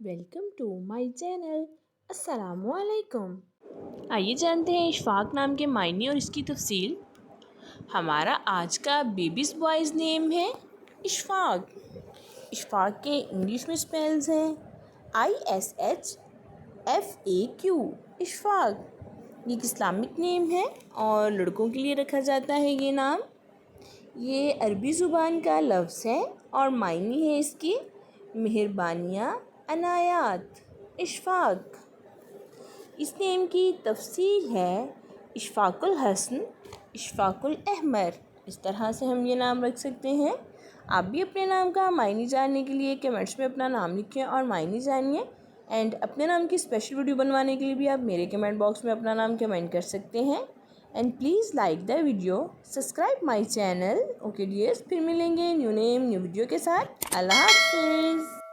Welcome to my channel. अस्सलामु अलैकुम। आइए जानते हैं इशफाक नाम के मायने और इसकी तफसील। हमारा आज का बेबीज़ बॉयज़ नेम है इशफाक। इशफाक के इंग्लिश में स्पेल्स हैं ISHFAQ इशफाक। ये एक इस्लामिक नेम है और लड़कों के लिए रखा जाता है ये नाम। ये अरबी ज़ुबान का लफ्ज़ है और मायने है इसकी मेहरबानियाँ, अनायात। इशफाक, इस नेम की तफसील है इशफाकुल हसन, इशफाकुल अहमर। इस तरह से हम ये नाम रख सकते हैं। आप भी अपने नाम का मायने जानने के लिए कमेंट्स में अपना नाम लिखें और मायने जानिए। एंड अपने नाम की स्पेशल वीडियो बनवाने के लिए भी आप मेरे कमेंट बॉक्स में अपना नाम कमेंट कर सकते हैं। And please like the video, subscribe my channel. Okay dears, फिर मिलेंगे न्यू नेम न्यू वीडियो के साथ। अल्लाह हाफिज़।